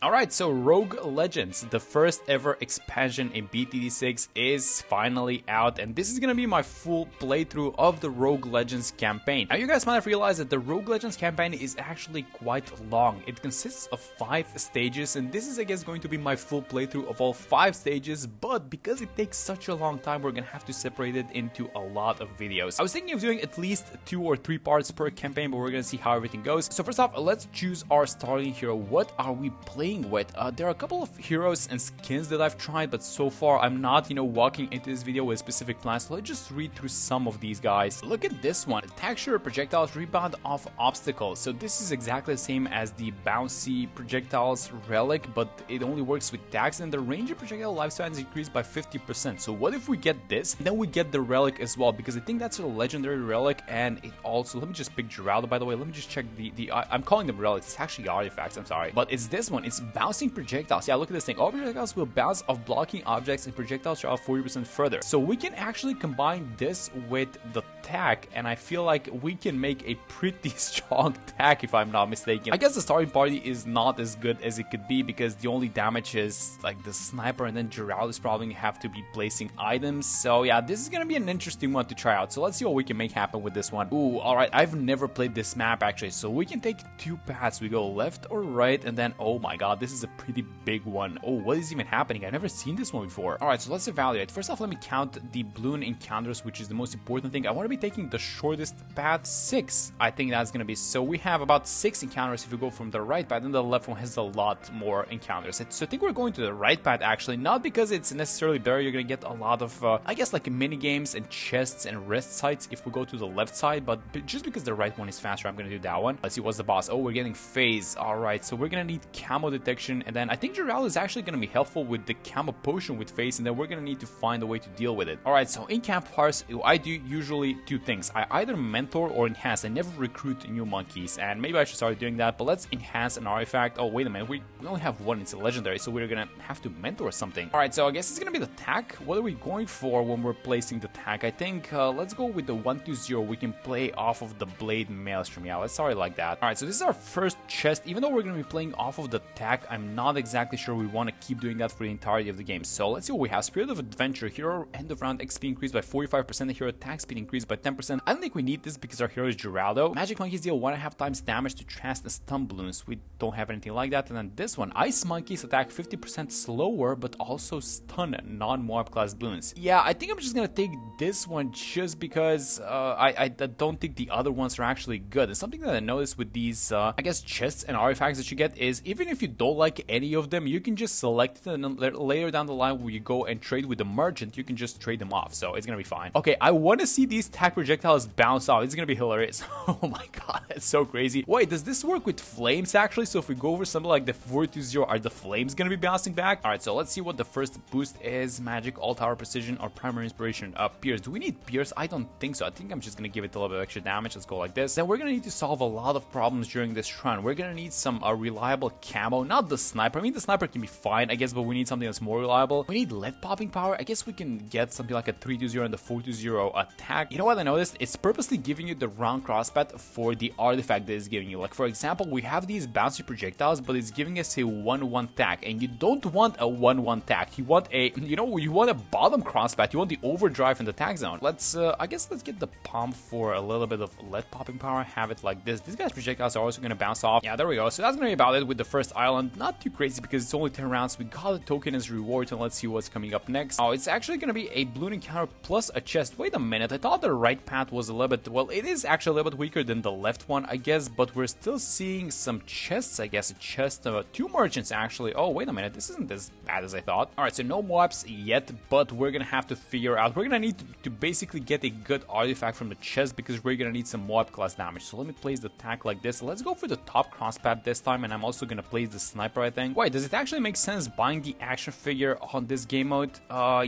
Alright, so Rogue Legends, the first ever expansion in BTD6 is finally out, and this is gonna be my full playthrough of the Rogue Legends campaign. Now you guys might have realized that the Rogue Legends campaign is actually quite long. It consists of 5 stages, and this is I guess going to be my full playthrough of all 5 stages, but because it takes such a long time, we're gonna have to separate it into a lot of videos. I was thinking of doing at least 2 or 3 parts per campaign, but we're gonna see how everything goes. So first off, let's choose our starting hero. What are we playing with? There are a couple of heroes and skins that I've tried, but so far I'm not, walking into this video with specific plans, so let's just read through some of these guys. Look at this one. Texture projectiles rebound off obstacles. So this is exactly the same as the bouncy projectiles relic, but it only works with tags, and the range of projectile lifespan is increased by 50%. So what if we get this, then we get the relic as well, because I think that's a legendary relic, and it also, let me just pick Geraldo, by the way, let me just check I'm calling them relics, it's actually artifacts, I'm sorry, but it's this one. It's bouncing projectiles. Yeah, look at this thing. All projectiles will bounce off blocking objects, and projectiles travel 40% further. So we can actually combine this with the tag, and I feel like we can make a pretty strong tag if I'm not mistaken. I guess the starting party is not as good as it could be, because the only damage is like the sniper, and then Geraldo is probably gonna have to be placing items. So yeah, this is gonna be an interesting one to try out. So let's see what we can make happen with this one. Ooh, alright, I've never played this map actually. So we can take 2 paths. We go left or right, and then, oh my god, this is a pretty big one. Oh, what is even happening? I've never seen this one before. Alright, so let's evaluate. First off, let me count the Bloon encounters, which is the most important thing. I want to be taking the shortest path, 6. I think that's going to be. So we have about 6 encounters if we go from the right path, and the left one has a lot more encounters. So I think we're going to the right path actually, not because it's necessarily better. You're going to get a lot of, I guess, like mini games and chests and rest sites if we go to the left side, but just because the right one is faster, I'm going to do that one. Let's see what's the boss. Oh, we're getting phase. Alright, so we're going to need camo detection, and then I think Geraldo is actually going to be helpful with the camo potion with phase, and then we're going to need to find a way to deal with it. Alright, so in camp parts, I do usually 2 things. I either mentor or enhance. I never recruit new monkeys, and maybe I should start doing that, but let's enhance an artifact. Oh, wait a minute, we only have one. It's a legendary, so we're going to have to mentor something. Alright, so I guess it's going to be the tag. What are we going for when we're placing the tag? I think let's go with the 120. We can play off of the blade maelstrom. Yeah, let's start it like that. Alright, so this is our first chest. Even though we're going to be playing off of the tag, I'm not exactly sure we want to keep doing that for the entirety of the game. So let's see what we have. Spirit of Adventure. Hero end of round XP increased by 45%. The hero attack speed increased by 10%. I don't think we need this because our hero is Geraldo. Magic monkeys deal 1.5 times damage to trance and stun balloons. We don't have anything like that. And then this one, ice monkeys attack 50% slower, but also stun non-mob class balloons. Yeah, I think I'm just gonna take this one just because I don't think the other ones are actually good. And something that I noticed with these, I guess, chests and artifacts that you get is even if you don't like any of them, you can just select it, and then later down the line when you go and trade with the merchant, you can just trade them off. So it's gonna be fine. Okay, I want to see these tag projectiles bounce off. It's gonna be hilarious. Oh my god, that's so crazy. Wait, does this work with flames actually? So if we go over something like the 420, are the flames gonna be bouncing back? Alright, so let's see what the first boost is. Magic, all tower precision, or primary inspiration. Pierce. Do we need pierce? I don't think so. I think I'm just gonna give it a little bit of extra damage. Let's go like this. Then we're gonna need to solve a lot of problems during this run. We're gonna need some reliable camo, not the sniper. I mean, the sniper can be fine, I guess, but we need something that's more reliable. We need lead popping power. I guess we can get something like a 320 and the 420 attack. You know what I noticed? It's purposely giving you the round crosspath for the artifact that it's giving you. Like, for example, we have these bouncy projectiles, but it's giving us a 1-1 tag, and you don't want a 1-1 tag. You want a, you want a bottom crosspath. You want the overdrive in the tag zone. Let's, I guess let's get the pump for a little bit of lead popping power. Have it like this. These guys' projectiles are also going to bounce off. Yeah, there we go. So that's going to be about it with the first island. Not too crazy because it's only 10 rounds. We got a token as reward, and let's see what's coming up next. Oh, it's actually going to be a Bloon encounter plus a chest. Wait a minute. I thought the right path was a little bit, well, it is actually a little bit weaker than the left one, I guess, but we're still seeing some chests, I guess. A chest of 2 merchants, actually. Oh, wait a minute. This isn't as bad as I thought. Alright, so no mobs yet, but we're going to have to figure out. We're going to need to basically get a good artifact from the chest because we're going to need some mob class damage. So let me place the tag like this. Let's go for the top crosspath this time, and I'm also going to place the sniper, I think. Wait, does it actually make sense buying the action figure on this game mode?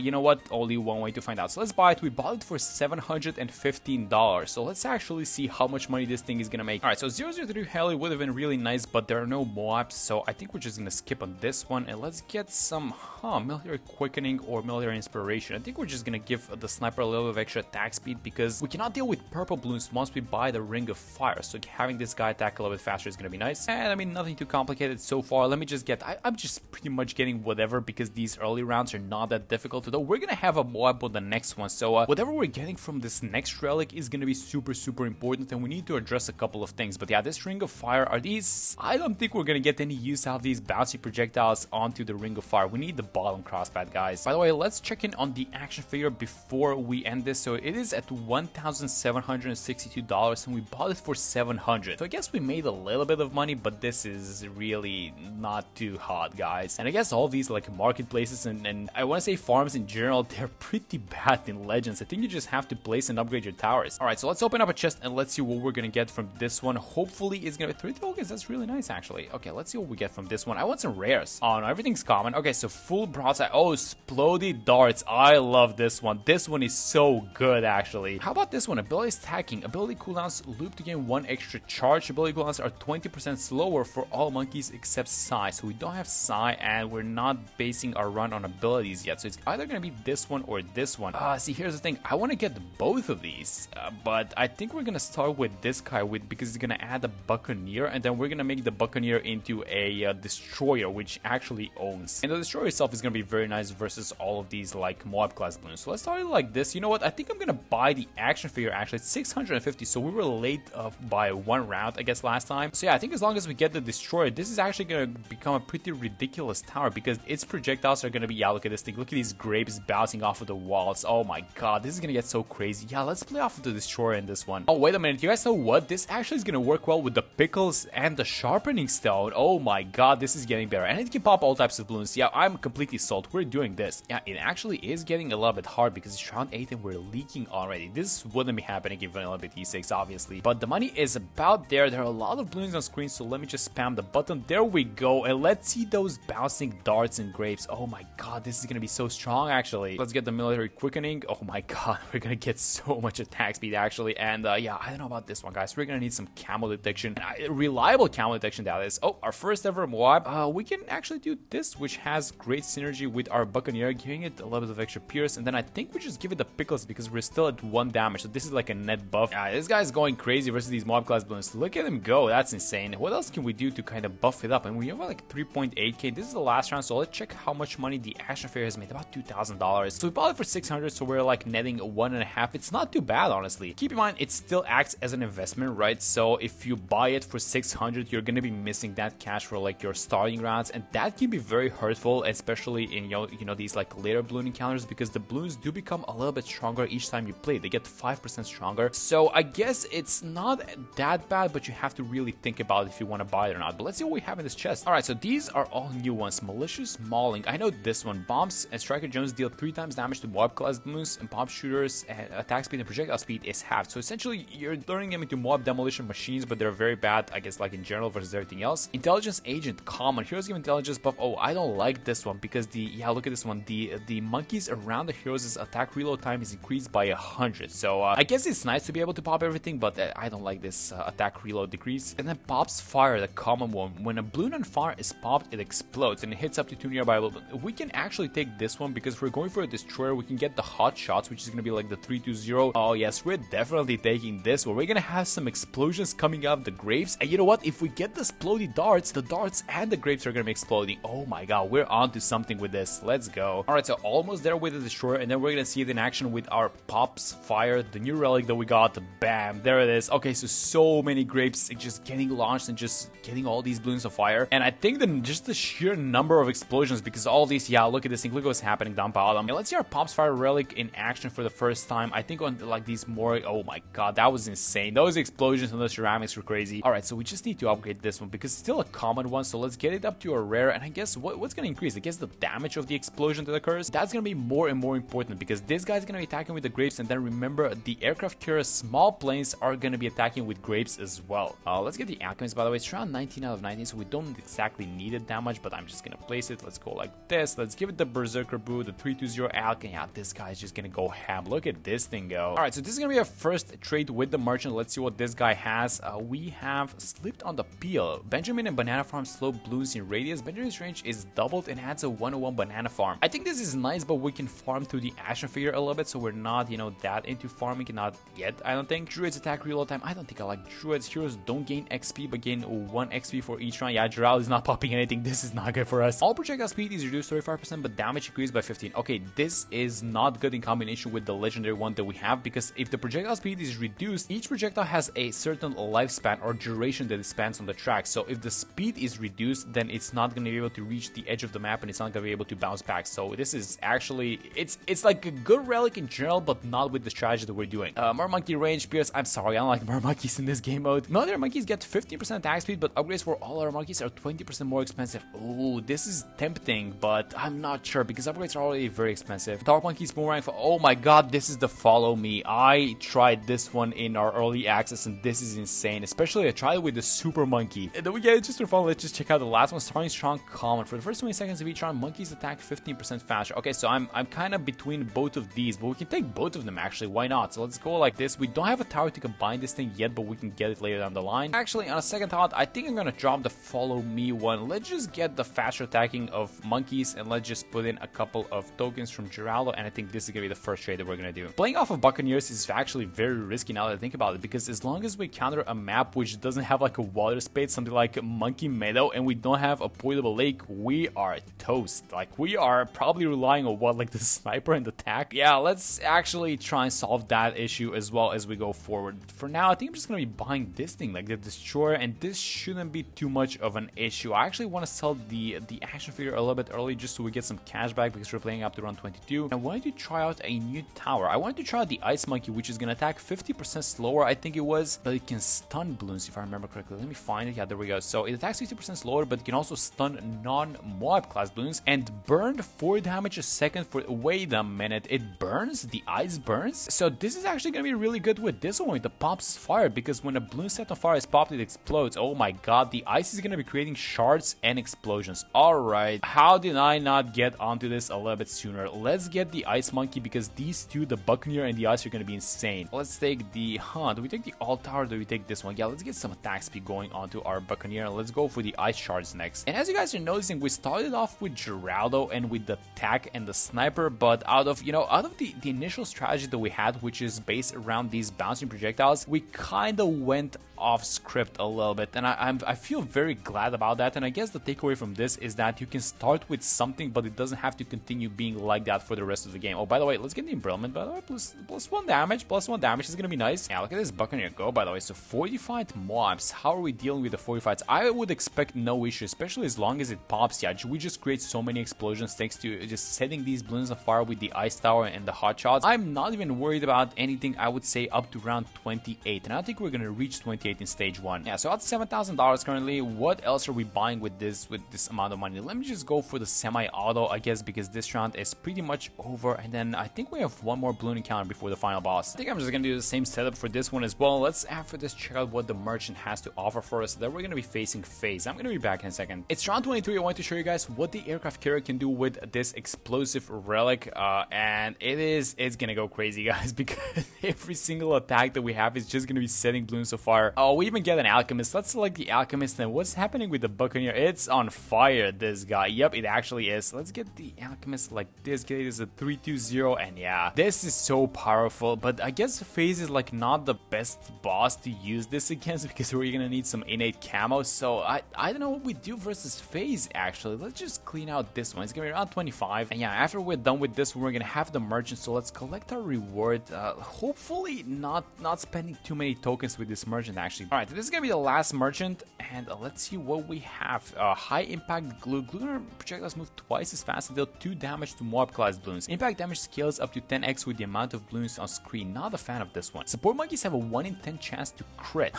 You know what? Only one way to find out. So let's buy it. We bought it for 750 $215. So let's actually see how much money this thing is gonna make. Alright, so 003 Heli would have been really nice, but there are no Moabs, so I think we're just gonna skip on this one, and let's get some, military quickening or military inspiration. I think we're just gonna give the sniper a little bit of extra attack speed, because we cannot deal with purple balloons once we buy the Ring of Fire, so having this guy attack a little bit faster is gonna be nice. And I mean, nothing too complicated so far. Let me just get, I'm just pretty much getting whatever, because these early rounds are not that difficult, though we're gonna have a Moab on the next one, so whatever we're getting from this next relic is gonna be super important, and we need to address a couple of things. But yeah, this Ring of Fire, are these, I don't think we're gonna get any use out of these bouncy projectiles onto the Ring of Fire. We need the bottom crosspad, guys. By the way, let's check in on the action figure before we end this. So it is at $1,762 and we bought it for $700. So I guess we made a little bit of money, but this is really not too hot, guys. And I guess all these like marketplaces and I want to say farms in general, they're pretty bad in Legends. I think you just have to place and upgrade your towers. Alright, so let's open up a chest and let's see what we're gonna get from this one. Hopefully it's gonna be 3 tokens. That's really nice, actually. Okay, let's see what we get from this one. I want some rares. Oh no, everything's common. Okay, so full broadside. Oh, exploded darts. I love this one. This one is so good, actually. How about this one? Ability stacking. Ability cooldowns loop to gain 1 extra charge. Ability cooldowns are 20% slower for all monkeys except Psy. So we don't have Psy and we're not basing our run on abilities yet. So it's either gonna be this one or this one. See, here's the thing. I want to get both of these, but I think we're gonna start with this guy because it's gonna add a Buccaneer, and then we're gonna make the Buccaneer into a Destroyer, which actually owns. And the Destroyer itself is gonna be very nice versus all of these like Moab class balloons. So let's start it like this. You know what? I think I'm gonna buy the action figure. Actually, it's 650. So we were late by 1 round, I guess, last time. So yeah, I think as long as we get the Destroyer, this is actually gonna become a pretty ridiculous tower because its projectiles are gonna be, yeah, look at this thing. Look at these grapes bouncing off of the walls. Oh my god, this is gonna get so crazy. Yeah, let's play off of the Destroyer in this one. Oh, wait a minute. You guys know what? This actually is gonna work well with the pickles and the sharpening stone. Oh my god, this is getting better. And it can pop all types of balloons. Yeah, I'm completely sold. We're doing this. Yeah, it actually is getting a little bit hard because it's round 8 and we're leaking already. This wouldn't be happening in vanilla BTD6, obviously. But the money is about there. There are a lot of balloons on screen, so let me just spam the button. There we go. And let's see those bouncing darts and grapes. Oh my god, this is gonna be so strong, actually. Let's get the military quickening. Oh my god, we're gonna get so much attack speed, actually. And yeah, I don't know about this one, guys. We're gonna need some camo detection. Reliable camo detection, that is. Oh, our first ever Moab. We can actually do this, which has great synergy with our Buccaneer, giving it a little bit of extra pierce. And then I think we just give it the pickles because we're still at 1 damage. So this is like a net buff. This guy's going crazy versus these Moab class balloons. Look at him go. That's insane. What else can we do to kind of buff it up? And we have like 3.8k. This is the last round, so let's check how much money the action figure has made. About $2,000. So we bought it for 600, so we're like netting 1.5. It's not too bad, honestly. Keep in mind, it still acts as an investment, right? So if you buy it for 600, you're gonna be missing that cash for like your starting rounds, and that can be very hurtful, especially in you know these like later balloon encounters, because the balloons do become a little bit stronger each time you play. They get 5% stronger. So I guess it's not that bad, but you have to really think about if you want to buy it or not. But let's see what we have in this chest. All right, so these are all new ones. Malicious Mauling. I know this one. Bombs and Striker Jones deal 3 times damage to Moab class balloons, and bomb shooters and attack speed and projectile speed is halved. So essentially, you're turning them into Moab demolition machines, but they're very bad, I guess, like in general versus everything else. Intelligence Agent, common. Heroes give intelligence buff. Oh, I don't like this one because look at this one. The monkeys around the heroes' attack reload time is increased by 100. So I guess it's nice to be able to pop everything, but I don't like this attack reload decrease. And then Pops Fire, the common one. When a balloon on fire is popped, it explodes and it hits up to 2 nearby balloons. We can actually take this one because if we're going for a destroyer, we can get the hot shots, which is going to be like the 320. Oh yes, we're definitely taking this one. We're going to have some explosions coming out of the grapes. And you know what? If we get the exploding darts, the darts and the grapes are going to be exploding. Oh my god, we're on to something with this. Let's go. Alright, so almost there with the destroyer, and then we're going to see it in action with our Pops Fire, the new relic that we got. Bam, there it is. Okay, so many grapes just getting launched and just getting all these balloons of fire. And I think that just the sheer number of explosions, because all these, yeah, look at this thing. Look what's happening down bottom. And let's see our Pops Fire relic in action for the first time. I think on like these more, oh my god, that was insane. Those explosions on those ceramics were crazy. Alright, so we just need to upgrade this one because it's still a common one. So let's get it up to a rare. And I guess what's going to increase? I guess the damage of the explosion that occurs. That's going to be more and more important because this guy's going to be attacking with the grapes. And then remember, the aircraft carrier small planes are going to be attacking with grapes as well. Let's get the alchemist, by the way. It's around 19 out of 19, so we don't exactly need it that much, but I'm just going to place it. Let's go like this. Let's give it the Berserker Boo, the 320 alchemy. Yeah, this guy's just going to go ham. Look at this thing go. Alright, so this is gonna be our first trade with the merchant. Let's see what this guy has. We have Slipped on the Peel. Benjamin and Banana Farm slow Bloons in radius. Benjamin's range is doubled and adds a 101 banana farm. I think this is nice, but we can farm through the action figure a little bit, so we're not, you know, that into farming. Not yet, I don't think. Druids attack reload time. I don't think I like Druids. Heroes don't gain XP, but gain 1 XP for each round. Yeah, Gerald is not popping anything. This is not good for us. All projectile speed is reduced 35%, but damage increased by 15. Okay, this is not good in combination with the legendary one that we have, because if the projectile speed is reduced, each projectile has a certain lifespan or duration that it spans on the track. So if the speed is reduced, then it's not going to be able to reach the edge of the map, and it's not going to be able to bounce back. So this is actually, it's like a good relic in general, but not with the strategy that we're doing. Mermonkey range Pierce. I'm sorry, I don't like Mermonkeys in this game mode. Military monkeys get 15% attack speed, but upgrades for all our monkeys are 20% more expensive. Ooh, this is tempting, but I'm not sure because upgrades are already very expensive. Dark monkeys boomerang for, oh my god, this is the follow me. I tried this one in our early access and this is insane. Especially I tried it with the super monkey. And then we get it just for fun. Let's just check out the last one. Starting strong common. For the first 20 seconds of each round, monkeys attack 15% faster. Okay, so I'm kind of between both of these, but we can take both of them actually. Why not? So let's go like this. We don't have a tower to combine this thing yet, but we can get it later down the line. Actually, on a second thought, I think I'm gonna drop the follow me one. Let's just get the faster attacking of monkeys, and let's just put in a couple of tokens from Geraldo, and I think this is gonna be the first trade that we're gonna do. Playing off of Buccaneers is actually very risky now that I think about it, because as long as we counter a map which doesn't have like a water space, something like Monkey Meadow, and we don't have a portable lake, we are toast. Like, we are probably relying on what, like the sniper and the tack. Yeah, let's actually try and solve that issue as well as we go forward. For now, I think I'm just gonna be buying this thing, like the Destroyer, and this shouldn't be too much of an issue. I actually want to sell the action figure a little bit early just so we get some cash back, because we're playing up to round 22. I wanted to try out a new tower. I wanted to try out the Ice Monkey, which is gonna attack 50% slower, I think it was, but it can stun Bloons if I remember correctly. Let me find it. Yeah, there we go. So it attacks 50% slower, but it can also stun non-Moab class Bloons and burn 4 damage a second for, wait a minute, it burns? The ice burns? So this is actually gonna be really good with this one, with the pops fire, because when a Bloon set on fire is popped, it explodes. Oh my god, the ice is gonna be creating shards and explosions. Alright, how did I not get onto this a little bit sooner? Let's get the Ice Monkey, because these two, the Buccaneer and the Ice, are gonna be insane. Let's take the, do we take the Alt Tower or do we take this one? Yeah, let's get some attack speed going onto our Buccaneer, and let's go for the Ice Shards next. And as you guys are noticing, we started off with Geraldo and with the Tack and the Sniper, but out of the initial strategy that we had, which is based around these bouncing projectiles, we kind of went off script a little bit, and I feel very glad about that. And I guess the takeaway from this is that you can start with something, but it doesn't have to continue being like that for the rest of the game. Oh, by the way, let's get the Embroilment, by the way, plus 1 damage, plus 1 damage is gonna be nice. Yeah, look at this Buccaneer go, by the way. So fortified mobs, how are we dealing with the fortifieds? I would expect no issue, especially as long as it pops. Yeah, we just create so many explosions thanks to just setting these Bloons on fire with the Ice Tower and the Hot Shots. I'm not even worried about anything, I would say up to round 28, and I think we're gonna reach 28 in stage 1. Yeah, so that's $7,000 currently. What else are we buying with this amount of money? Let me just go for the semi-auto, I guess, because this round is pretty much over, and then I think we have one more balloon encounter before the final boss. I think I'm just gonna do the same setup for this one as well. Let's after this check out what the merchant has to offer for us. Then we're gonna be facing FaZe. I'm gonna be back in a second. It's round 23. I want to show you guys what the aircraft carrier can do with this explosive relic, and it's gonna go crazy, guys, because every single attack that we have is just gonna be setting Bloons on fire. Oh, we even get an Alchemist. Let's select the Alchemist. And what's happening with the Buccaneer? It's on fire, this guy. Yep, it actually is. Let's get the Alchemist like this. Get it as a 320, and yeah, this is so powerful. But I guess FaZe is like not the best boss to use this against, because we're gonna need some innate camo. So I don't know what we do versus FaZe actually. Let's just clean out this one. It's gonna be around 25. And yeah, after we're done with this, we're gonna have the merchant. So let's collect our reward. Hopefully not spending too many tokens with this merchant actually. Alright, this is gonna be the last merchant, and let's see what we have. High impact glue. Glue projectiles move twice as fast and deal 2 damage to mob class Bloons. Impact damage scales up to 10x with the amount of Bloons on screen. Not a fan of this one. Support monkeys have a 1 in 10 chance to crit.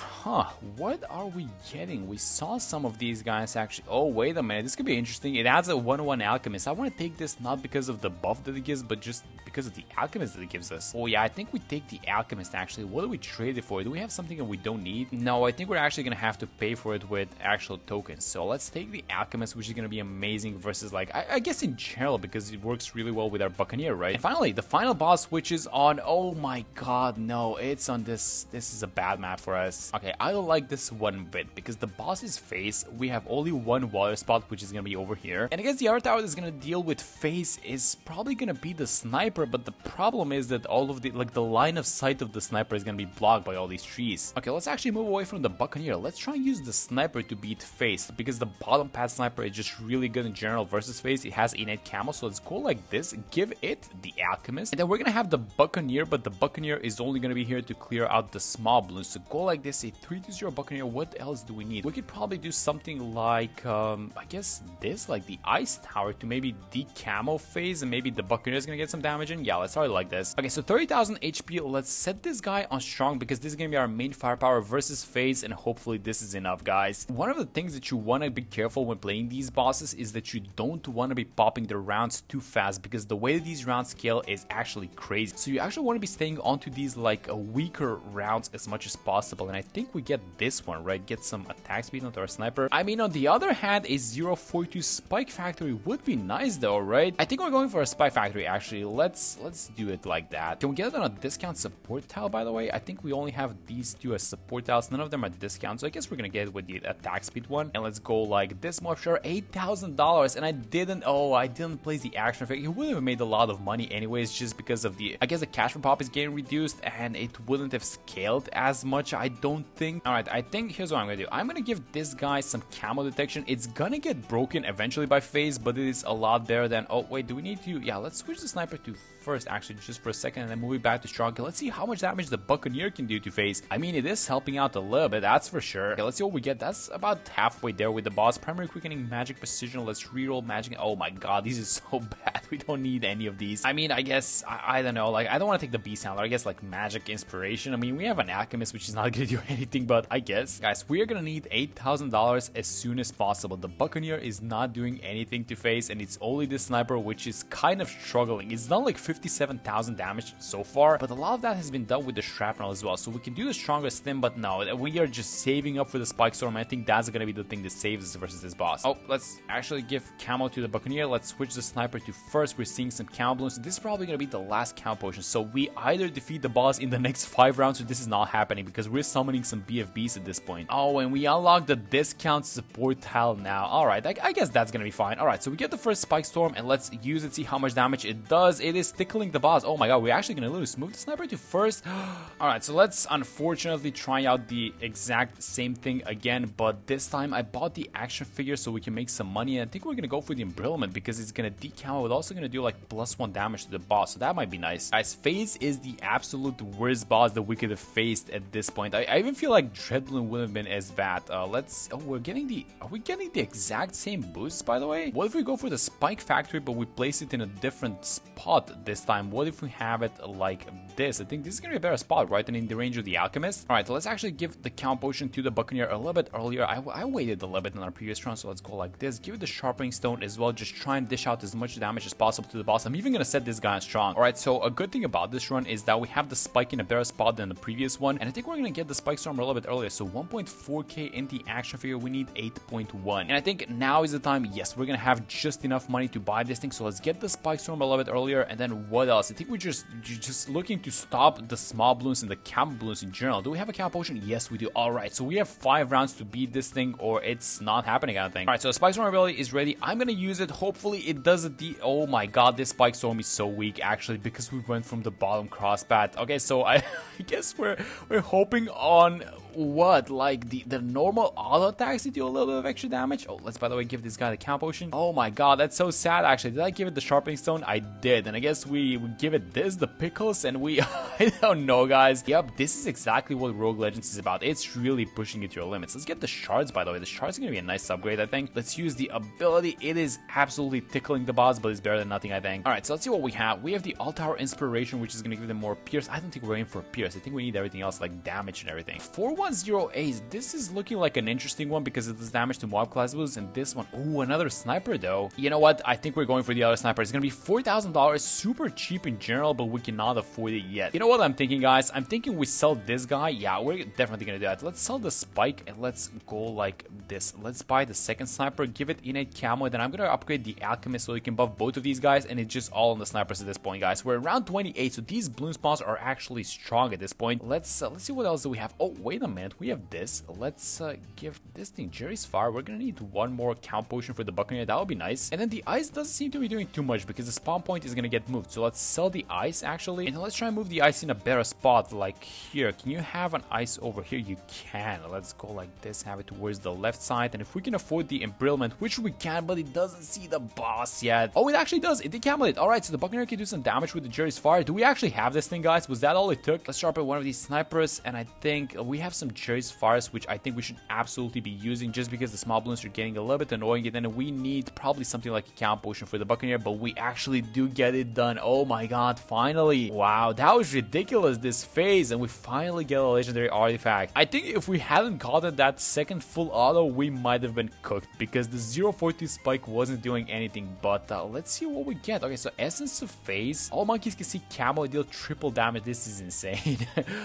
What are we getting? We saw some of these guys actually. Oh, wait a minute, this could be interesting. It adds a 1/1 Alchemist. I want to take this not because of the buff that it gives, but just because of the Alchemist that it gives us. Oh yeah, I think we take the Alchemist actually. What do we trade it for? Do we have something that we don't need? need? No, I think we're actually gonna have to pay for it with actual tokens. So let's take the Alchemist, which is gonna be amazing versus like, I guess in general, because it works really well with our Buccaneer, right? And finally, the final boss, which is on, oh my god, no, it's on this is a bad map for us. Okay, I don't like this one bit, because the boss's face, we have only one water spot, which is gonna be over here. And I guess the other tower that's gonna deal with face is probably gonna be the sniper, but the problem is that all of the, like, the line of sight of the sniper is gonna be blocked by all these trees. Okay, let's actually move away from the Buccaneer. Let's try and use the sniper to beat face, because the bottom pad sniper is just really good in general versus face. It has innate camo, so let's go like this, give it the Alchemist, and then we're gonna have the Buccaneer, but the Buccaneer is only gonna be here to clear out the small balloons. So go like this, a 3-0 Buccaneer. What else do we need? We could probably do something like, I guess this, like the ice tower to maybe decamo phase, and maybe the Buccaneer is gonna get some damage in. Yeah, let's start like this. Okay, so 30,000 HP. Let's set this guy on strong, because this is gonna be our main firepower versus phase, and hopefully this is enough, guys. One of the things that you want to be careful when playing these bosses is that you don't want to be popping the rounds too fast, because the way these rounds scale is actually crazy. So you actually want to be staying onto these like weaker rounds as much as possible, and I think we get this one, right? Get some attack speed onto our sniper. I mean, on the other hand, a 0.42 Spike Factory would be nice though, right? I think we're going for a Spike Factory actually. Let's do it like that. Can we get it on a discount support tile, by the way? I think we only have these two as support tiles. None of them are discounts, so I guess we're gonna get it with the attack speed one. And let's go like this much. Sure, $8,000, and I didn't place the action figure. It would have made a lot of money anyways, just because of the, I guess the cash from pop is getting reduced, and it wouldn't have scaled as much, I don't think. All right, I think here's what I'm gonna do. I'm gonna give this guy some camo detection. It's gonna get broken eventually by phase, but it is a lot better than, oh wait, do we need to, yeah, let's switch the sniper to first actually, just for a second, and then move it back to strong. Okay, let's see how much damage the Buccaneer can do to phase. I mean, it is helping out a little bit, that's for sure. Okay, let's see what we get. That's about halfway there with the boss. Primary quickening, magic precision. Let's reroll magic. Oh my god, these are so bad. We don't need any of these. I mean, I guess, I don't know, like, I don't want to take the beast handler. I guess like magic inspiration. I mean, we have an Alchemist, which is not gonna do anything, but I guess. Guys, we are gonna need $8,000 as soon as possible. The Buccaneer is not doing anything to phase, and it's only the sniper which is kind of struggling. It's done like 57,000 damage so far, but a lot of that has been done with the shrapnel as well, so we can do the strongest stim, but no, we are just saving up for the Spike Storm. I think that's gonna be the thing that saves us versus this boss. Oh, let's actually give camo to the Buccaneer. Let's switch the sniper to first. We're seeing some camo balloons. This is probably gonna be the last camo potion, so we either defeat the boss in the next 5 rounds, or this is not happening, because we're summoning some BFBs at this point. Oh, and we unlock the discount support tile now. Alright, I guess that's gonna be fine. Alright, so we get the first Spike Storm, and let's use it, see how much damage it does. It is tickling the boss. Oh my god, we're actually gonna lose. Move the sniper to first. Alright, so let's unfortunately try out the exact same thing again, but this time I bought the action figure so we can make some money, and I think we're gonna go for the embrittlement, because it's gonna decamo. It's also gonna do like +1 damage to the boss, so that might be nice. Guys, phase is the absolute worst boss that we could have faced at this point. I even feel like Dreadballoon wouldn't have been as bad. Let's, oh, are we getting the exact same boosts, by the way? What if we go for the Spike Factory, but we place it in a different spot this time? What if we have it like this? I think this is gonna be a better spot, right, than in the range of the Alchemist. All right, so let's actually give the count potion to the Buccaneer a little bit earlier. I waited a little bit in our previous round, so let's go like this. Give it the sharpening stone as well. Just try and dish out as much damage as possible to the boss. I'm even gonna set this guy on strong. All right, so a good thing about this run is that we have the spike in a better spot than the previous one, and I think we're gonna get the Spike Storm a little bit earlier. So 1.4k in the action figure, we need 8.1, and I think now is the time. Yes, we're gonna have just enough money to buy this thing, so let's get the Spike Storm a little bit earlier. And then what else? I think we're just looking to stop the small balloons and the camo balloons in general. Do we have a camo potion? Yes, we do. All right, so we have 5 rounds to beat this thing, or it's not happening, I think. All right, so the Spike Storm ability is ready. I'm gonna use it. Hopefully it does it. Oh my god, this Spike Storm is so weak actually, because we went from the bottom cross path. Okay, so I guess we're hoping on what, like the normal auto attacks to do a little bit of extra damage. Oh, let's by the way give this guy the camo potion. Oh my god, that's so sad actually. Did I give it the sharpening stone? I did, and I guess we give it this, the pickles, and we I don't know, guys. Yep, this is exactly what Rogue Legends is about. It's really pushing it to your limits. Let's get the shards, by the way. The shards are gonna be a nice upgrade, I think. Let's use the ability. It is absolutely tickling the boss, but it's better than nothing, I think. All right, so let's see what we have. We have the Altar Inspiration, which is gonna give them more pierce. I don't think we're aiming for pierce. I think we need everything else, like damage and everything. For 3108. This is looking like an interesting one because it does damage to mob class boosts, and this one, oh, another sniper though. You know what? I think we're going for the other sniper. It's gonna be $4,000, super cheap in general, but we cannot afford it yet. You know what I'm thinking, guys? I'm thinking we sell this guy. Yeah, we're definitely gonna do that. Let's sell the spike and let's go like this. Let's buy the second sniper, give it innate camo, then I'm gonna upgrade the alchemist so we can buff both of these guys, and it's just all on the snipers at this point, guys. We're around 28, so these bloon spawns are actually strong at this point. Let's see what else do we have. Oh, wait a minute, we have this. Let's give this thing Jerry's Fire. We're gonna need one more count potion for the Buccaneer. That would be nice. And then the ice doesn't seem to be doing too much because the spawn point is gonna get moved. So let's sell the ice actually, and let's try and move the ice in a better spot. Like here, can you have an ice over here? You can. Let's go like this, have it towards the left side, and if we can afford the embrittlement, which we can, but it doesn't see the boss yet. Oh, it actually does. It decamulated. All right, so the Buccaneer can do some damage with the Jerry's Fire. Do we actually have this thing, guys? Was that all it took? Let's sharpen one of these snipers, and I think we have some Jerry's Fires, which I think we should absolutely be using just because the small balloons are getting a little bit annoying, and then we need probably something like a count potion for the Buccaneer, but we actually do get it done. Oh my god, finally. Wow, that was ridiculous, this phase, and we finally get a legendary artifact. I think if we hadn't gotten that second full auto, we might have been cooked because the 042 spike wasn't doing anything, but let's see what we get. Okay, so Essence of Phase. All monkeys can see camo, deal triple damage. This is insane.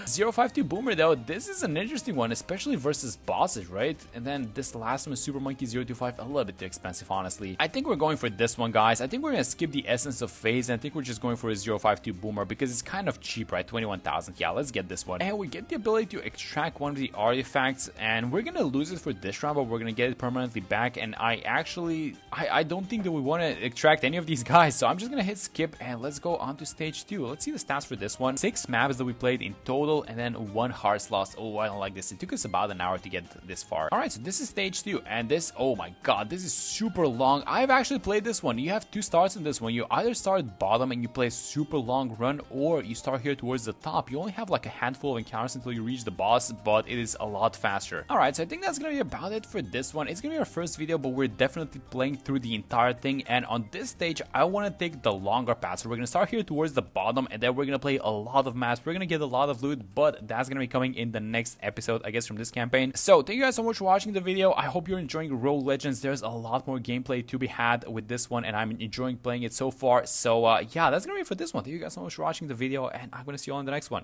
052 Boomer though, this is an interesting one, especially versus bosses, right? And then this last one, Super Monkey 025, a little bit too expensive, honestly. I think we're going for this one, guys. I think we're gonna skip the Essence of Phase, and I think we're just going for a 052 Boomer because it's kind of cheap, right? 21,000. Yeah, let's get this one. And we get the ability to extract one of the artifacts, and we're gonna lose it for this round, but we're gonna get it permanently back. And I don't think that we want to extract any of these guys, so I'm just gonna hit skip and let's go on to stage 2. Let's see the stats for this one. 6 maps that we played in total, and then 1 hearts lost. Oh, I don't like this. It took us about an hour to get this far. All right, so this is stage 2, and this, oh my god, this is super long. I've actually played this one. You have 2 starts in this one. You either start at bottom and you play a super long run, or you start here towards the top. You only have like a handful of encounters until you reach the boss, but it is a lot faster. All right, so I think that's gonna be about it for this one. It's gonna be our first video, but we're definitely playing through the entire thing, and on this stage I want to take the longer path. So we're gonna start here towards the bottom, and then we're gonna play a lot of maps. We're gonna get a lot of loot, but that's gonna be coming in the next episode, I guess, from this campaign. So thank you guys so much for watching the video. I hope you're enjoying Rogue Legends. There's a lot more gameplay to be had with this one, and I'm enjoying playing it so far. So yeah, that's gonna be it for this one. Thank you guys so much for watching the video, and I'm gonna see you all in the next one.